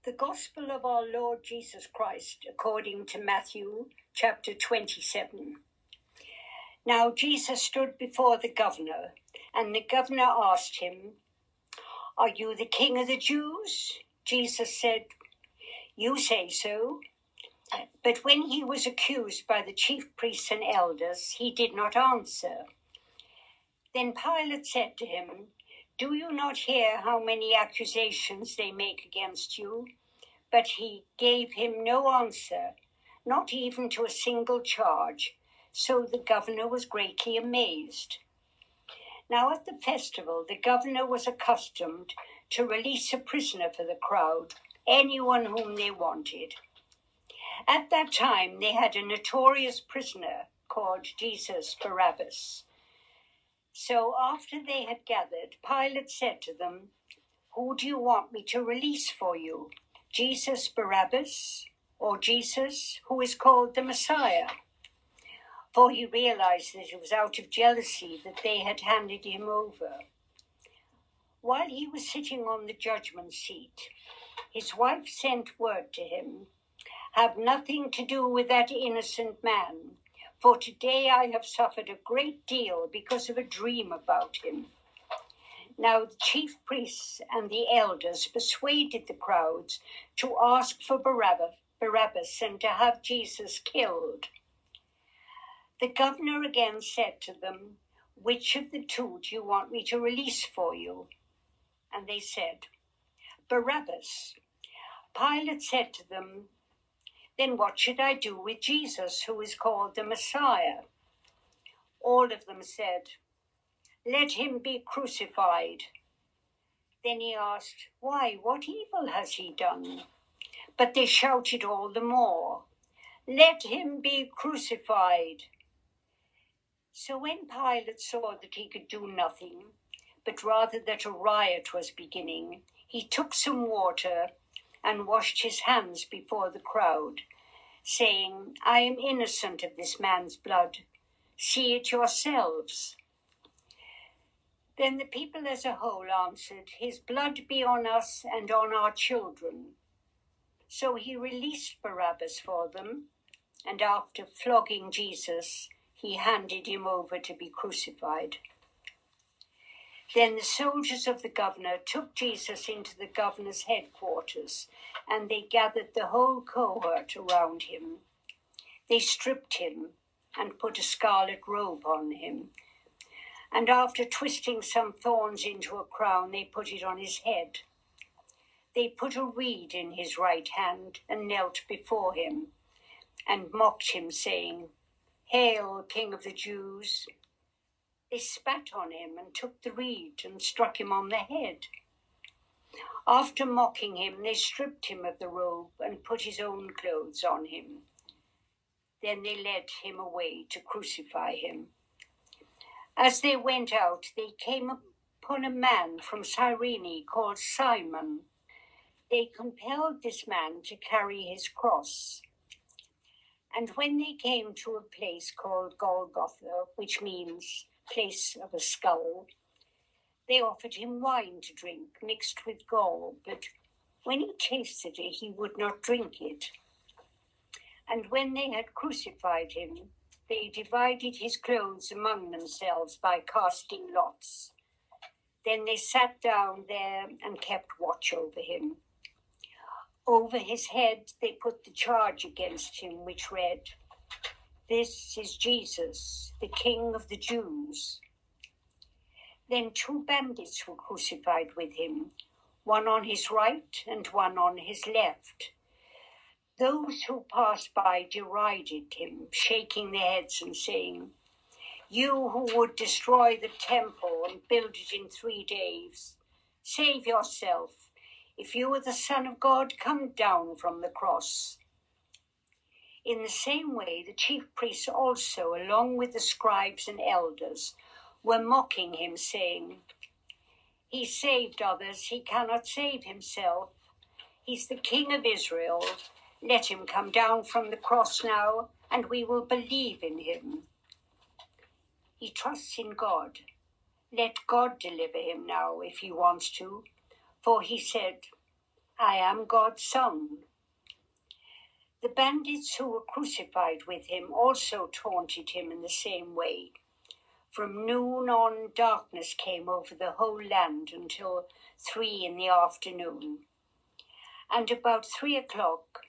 The Gospel of our Lord Jesus Christ, according to Matthew, chapter 27. Now Jesus stood before the governor, and the governor asked him, "Are you the king of the Jews?" Jesus said, "You say so." But when he was accused by the chief priests and elders, he did not answer. Then Pilate said to him, "Do you not hear how many accusations they make against you?" But he gave him no answer, not even to a single charge. So the governor was greatly amazed. Now at the festival, the governor was accustomed to release a prisoner for the crowd, anyone whom they wanted. At that time, they had a notorious prisoner called Jesus Barabbas. So after they had gathered, Pilate said to them, "Who do you want me to release for you? Jesus Barabbas, or Jesus, who is called the Messiah?" For he realized that it was out of jealousy that they had handed him over. While he was sitting on the judgment seat, his wife sent word to him, "Have nothing to do with that innocent man, for today I have suffered a great deal because of a dream about him." Now the chief priests and the elders persuaded the crowds to ask for Barabbas and to have Jesus killed. The governor again said to them, "Which of the two do you want me to release for you?" And they said, "Barabbas." Pilate said to them, "Then what should I do with Jesus, who is called the Messiah?" All of them said, "Let him be crucified." Then he asked, "Why, what evil has he done?" But they shouted all the more, "Let him be crucified." So when Pilate saw that he could do nothing, but rather that a riot was beginning, he took some water and washed his hands before the crowd, saying, "I am innocent of this man's blood. See it yourselves." Then the people as a whole answered, "His blood be on us and on our children." So he released Barabbas for them, and after flogging Jesus, he handed him over to be crucified. Then the soldiers of the governor took Jesus into the governor's headquarters, and they gathered the whole cohort around him. They stripped him and put a scarlet robe on him, and after twisting some thorns into a crown, they put it on his head. They put a reed in his right hand and knelt before him, and mocked him, saying, "Hail, King of the Jews!" They spat on him and took the reed and struck him on the head. After mocking him, they stripped him of the robe and put his own clothes on him. Then they led him away to crucify him. As they went out, they came upon a man from Cyrene called Simon. They compelled this man to carry his cross. And when they came to a place called Golgotha, which means place of a skull, they offered him wine to drink mixed with gall, but when he tasted it, he would not drink it. And when they had crucified him, they divided his clothes among themselves by casting lots. Then they sat down there and kept watch over him. Over his head they put the charge against him, which read, "This is Jesus, the King of the Jews." Then 2 bandits were crucified with him, one on his right and one on his left. Those who passed by derided him, shaking their heads and saying, "You who would destroy the temple and build it in 3 days, save yourself. If you are the Son of God, come down from the cross." In the same way, the chief priests also, along with the scribes and elders, were mocking him, saying, "He saved others, he cannot save himself. He's the King of Israel. Let him come down from the cross now, and we will believe in him. He trusts in God. Let God deliver him now if he wants to. For he said, I am God's son. The bandits who were crucified with him also taunted him in the same way. From noon on, darkness came over the whole land until 3 in the afternoon. And about 3 o'clock,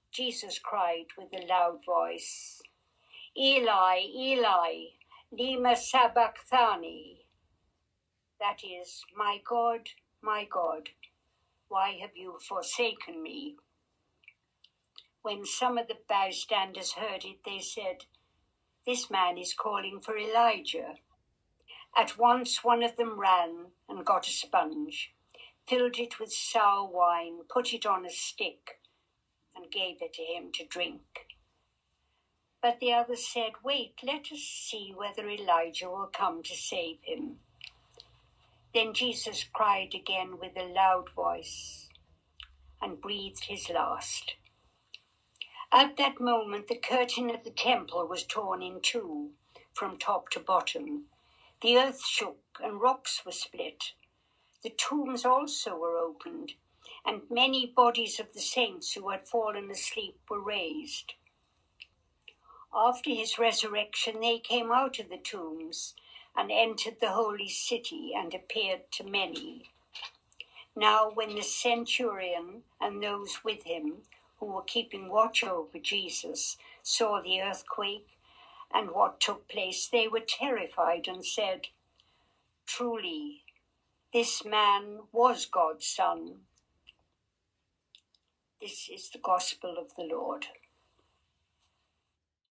Jesus cried with a loud voice, Eli, Eli, lema sabachthani. That is, my God, why have you forsaken me? When some of the bystanders heard it, they said, This man is calling for Elijah. At once one of them ran and got a sponge, filled it with sour wine, put it on a stick, and gave it to him to drink. But the others said, Wait, let us see whether Elijah will come to save him. Then Jesus cried again with a loud voice and breathed his last. At that moment, the curtain of the temple was torn in two, from top to bottom. The earth shook and rocks were split. The tombs also were opened, and many bodies of the saints who had fallen asleep were raised. After his resurrection, they came out of the tombs and entered the holy city and appeared to many. Now, when the centurion and those with him who were keeping watch over Jesus saw the earthquake and what took place, they were terrified and said, Truly, this man was God's son. This is the gospel of the Lord.